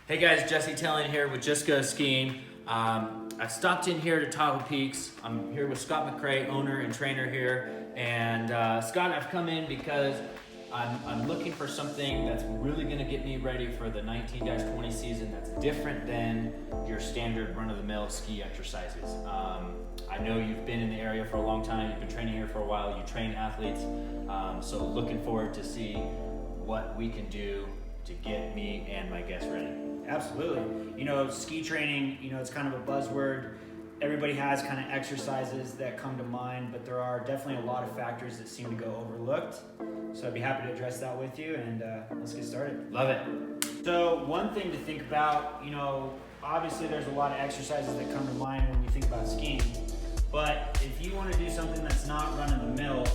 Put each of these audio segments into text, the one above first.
Hey guys, Jesse Tellin here with Just Go Skiing. I stopped in here to Tahoe Peaks. I'm here with Scott McCrae, owner and trainer here. And Scott, I've come in because I'm looking for something that's really gonna get me ready for the 19-20 season that's different than your standard run-of-the-mill ski exercises. I know you've been in the area for a long time, you've been training here for a while, you train athletes, so looking forward to see what we can do to get me and my guests ready. Absolutely. You know, ski training, it's kind of a buzzword. Everybody has kind of exercises that come to mind, but there are definitely a lot of factors that seem to go overlooked. So I'd be happy to address that with you, and let's get started. Love it. So one thing to think about, obviously there's a lot of exercises that come to mind when you think about skiing, but if you want to do something that's not run-of-the-mill,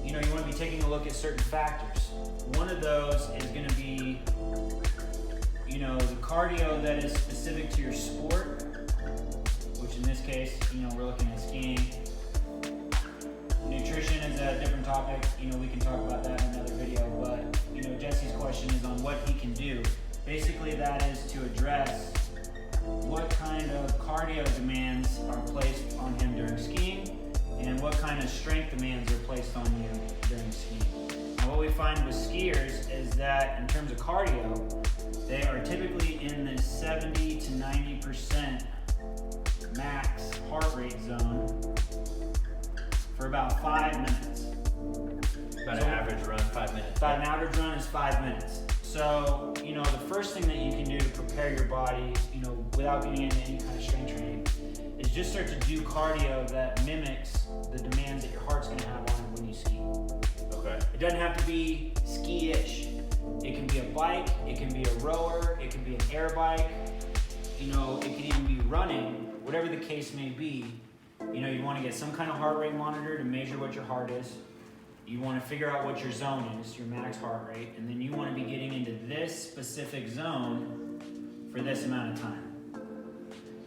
you want to be taking a look at certain factors. One of those is going to be the cardio that is specific to your sport, which in this case, we're looking at skiing. Nutrition is a different topic. We can talk about that in another video, but, Jesse's question is on what he can do. Basically, that is to address what kind of cardio demands are placed on him during skiing and what kind of strength demands are placed on you during skiing. Now, what we find with skiers is that in terms of cardio, they are typically in the 70 to 90% max heart rate zone for about 5 minutes. An average run, 5 minutes. About an average run is 5 minutes. So, the first thing that you can do to prepare your body, without getting into any kind of strength training, is just start to do cardio that mimics the demands that your heart's gonna have on it when you ski. Okay. It doesn't have to be ski-ish. It can be a bike, it can be a rower, it can be an air bike, it can even be running, whatever the case may be. You want to get some kind of heart rate monitor to measure what your heart is. You want to figure out what your zone is, your max heart rate, and then you want to be getting into this specific zone for this amount of time.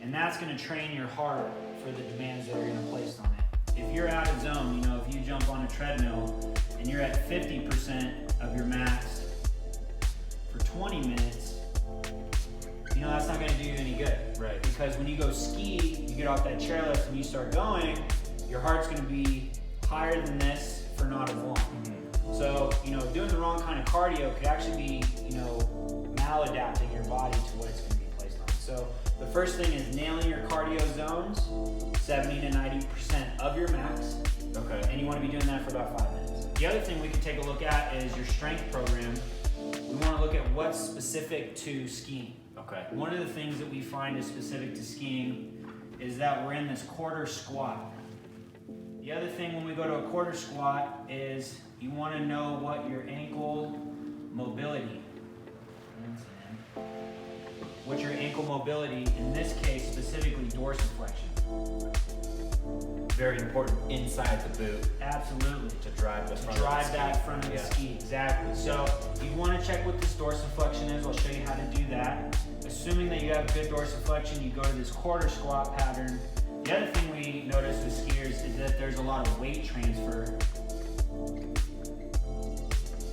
And that's going to train your heart for the demands that are going to place on it. If you're out of zone, if you jump on a treadmill and you're at 50% of your max for 20 minutes, that's not going to do you any good. Right. Because when you go ski, you get off that chairlift and you start going, your heart's going to be higher than this for not as long. Mm-hmm. So, doing the wrong kind of cardio could actually be, maladapting your body to what it's going to be placed on. So the first thing is nailing your cardio zones, 70 to 90% of your max. Okay. And you want to be doing that for about 5 minutes. The other thing we can take a look at is your strength program. We want to look at what's specific to skiing. Okay. One of the things that we find is specific to skiing is that we're in this quarter squat. The other thing when we go to a quarter squat is you want to know what your ankle mobility, in this case specifically dorsiflexion. Very important inside the boot. Absolutely. To drive the front drive of the that ski. front of the Yeah. ski, exactly. So you want to check what this dorsiflexion is. I'll show you how to do that. Assuming that you have good dorsiflexion, you go to this quarter squat pattern. The other thing we notice with skiers is that there's a lot of weight transfer.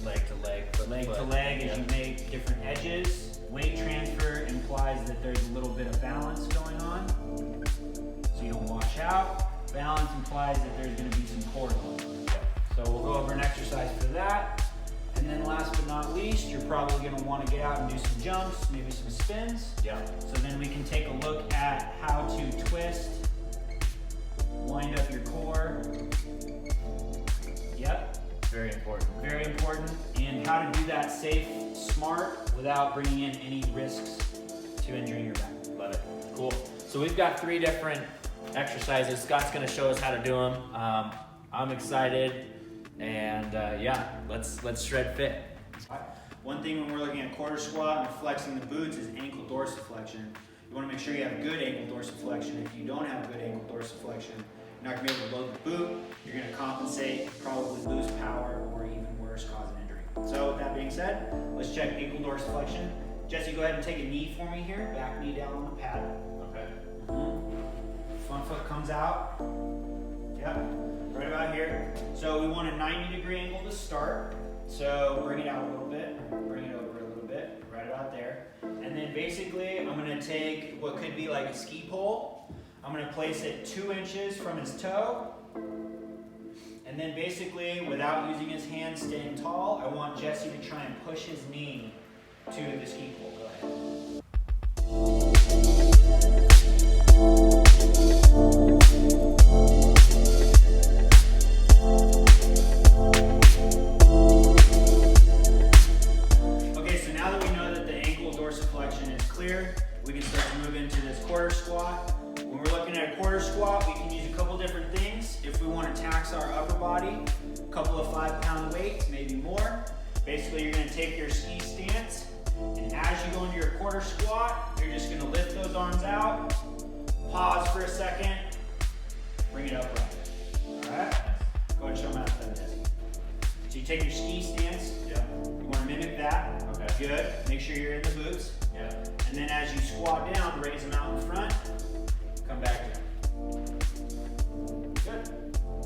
Leg to leg. Leg to leg as you make different edges. Weight transfer implies that there's a little bit of balance going on, so you don't wash out. Balance implies that there's going to be some core going on. So we'll go over an exercise for that. And then last but not least, you're probably going to want to get out and do some jumps, maybe some spins. Yeah. So then we can take a look at how to twist, wind up your core. Yep. Very important. Very important. And how to do that safe, smart, without bringing in any risks to injuring your back. Love it. Cool. So we've got 3 different exercises. Scott's going to show us how to do them. I'm excited, and let's shred fit. One thing when we're looking at quarter squat and flexing the boots is ankle dorsiflexion. You want to make sure you have good ankle dorsiflexion. If you don't have good ankle dorsiflexion, you're not going to be able to load the boot. You're going to compensate, probably lose power, or even worse, cause an injury. So with that being said, let's check ankle dorsiflexion. Jesse, go ahead and take a knee for me here. Back knee down on the pad. Okay. Front foot comes out. Yep, right about here. So we want a 90-degree angle to start. So bring it out a little bit, bring it over a little bit, right about there. And then then basically I'm gonna take what could be like a ski pole. I'm gonna place it 2 inches from his toe. And then basically, without using his hands, staying tall, I want Jesse to try and push his knee to the ski pole. Go ahead. Okay, so now that we know that the ankle dorsiflexion is clear, we can start to move into this quarter squat. When we're looking at a quarter squat, we can use a couple different things. If we want to tax our upper body, a couple of 5-pound weights, maybe more. Basically, you're going to take your ski stance, and as you go into your quarter squat, you're just going to lift those arms out, pause for a second, bring it upright. Alright? Go ahead and show them how to do this. So you take your ski stance, you want to mimic that. Okay. Good. Make sure you're in the boots. Yeah. And then as you squat down, raise them out in front, come back down. Good.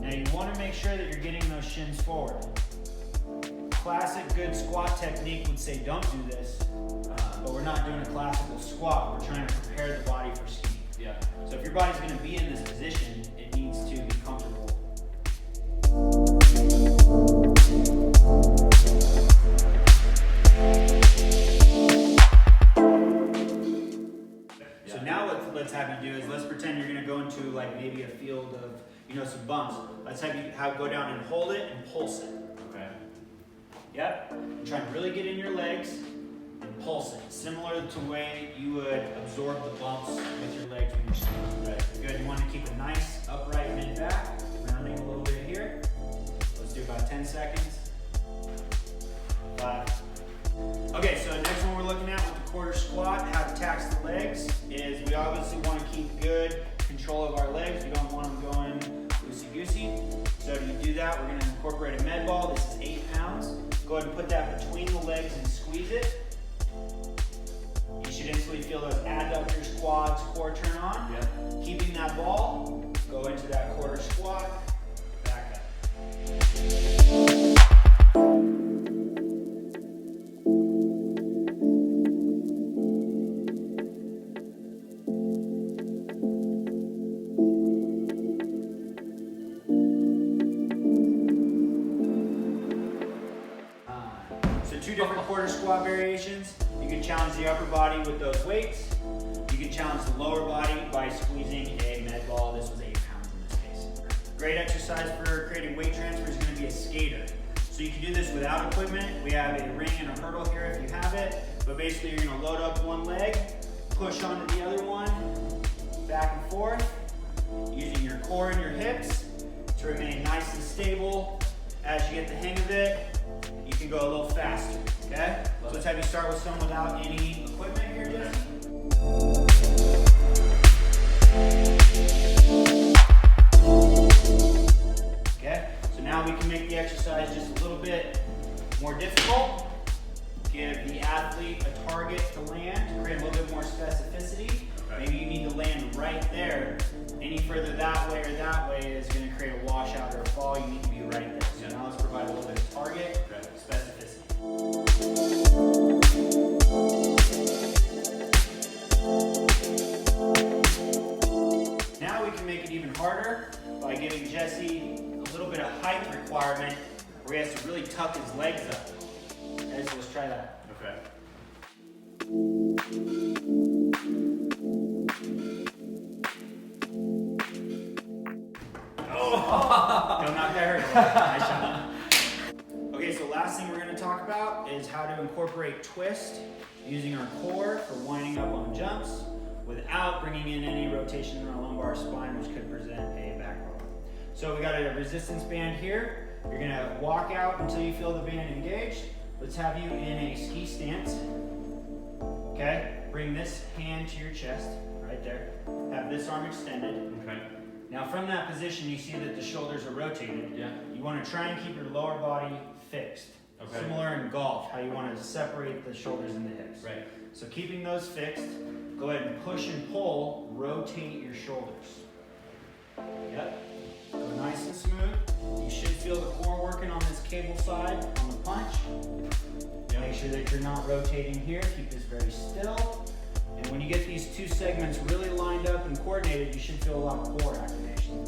Now you want to make sure that you're getting those shins forward. Classic good squat technique would say don't do this, but we're not doing a classical squat. We're trying to prepare the body for skiing. Yeah. So if your body's going to be in this position, it needs to be comfortable. So now what let's have you do is let's pretend you're going to go into like maybe a field of some bumps. Let's have you go down and hold it and pulse it. Okay. Yep. And try and really get in your legs and pulse it, similar to the way you would absorb the bumps with your legs when you're skiing. Right. Good. You want to keep a nice upright mid back, rounding a little bit here. Let's do about 10 seconds. 5. Okay, so next one we're looking at with the quarter squat, how to tax the legs, is we obviously want to keep good control of our legs. We don't want them going loosey-goosey. So to do that, we're going to incorporate a med ball. This is 8 pounds. Go ahead and put that between the legs and squeeze it. You should instantly feel those adductors, quads, core turn on. Yep. Keeping that ball, go into that quarter squat, back up. So 2 different quarter squat variations. You can challenge the upper body with those weights. You can challenge the lower body by squeezing a med ball. This was 8 pounds in this case. Great exercise for creating weight transfer is going to be a skater. So you can do this without equipment. We have a ring and a hurdle here if you have it. But basically you're going to load up one leg, push onto the other one, back and forth, using your core and your hips to remain nice and stable. As you get the hang of it, you can go a little faster, okay? So let's have you start with some without any equipment here, Jesse. Okay, so now we can make the exercise just a little bit more difficult. Give the athlete a target to land to create a little bit more specificity. Okay. Maybe you need to land right there. Any further that way or that way is going to create a washout or a fall. You need to be right there. So now let's provide a little bit of target specificity. Now we can make it even harder by giving Jesse a little bit of height requirement where he has to really tuck his legs up. Okay, so let's try that. Okay. Don't knock that hurdle. Nice shot. Okay, so last thing we're going to talk about is how to incorporate twist using our core for winding up on jumps without bringing in any rotation in our lumbar spine, which could present a back problem. So we got a resistance band here. You're going to walk out until you feel the band engaged. Let's have you in a ski stance. Okay, bring this hand to your chest, right there. Have this arm extended. Okay. Now from that position, you see that the shoulders are rotated. Yeah. You want to try and keep your lower body fixed. Okay. Similar in golf, how you want to separate the shoulders and the hips. Right. So keeping those fixed, go ahead and push and pull, rotate your shoulders. Yep. Go nice and smooth. You should feel the core working on this cable side on the punch. Yep. Make sure that you're not rotating here. Keep this very still. And when you get these two segments really lined up and coordinated, you should feel a lot of core activation.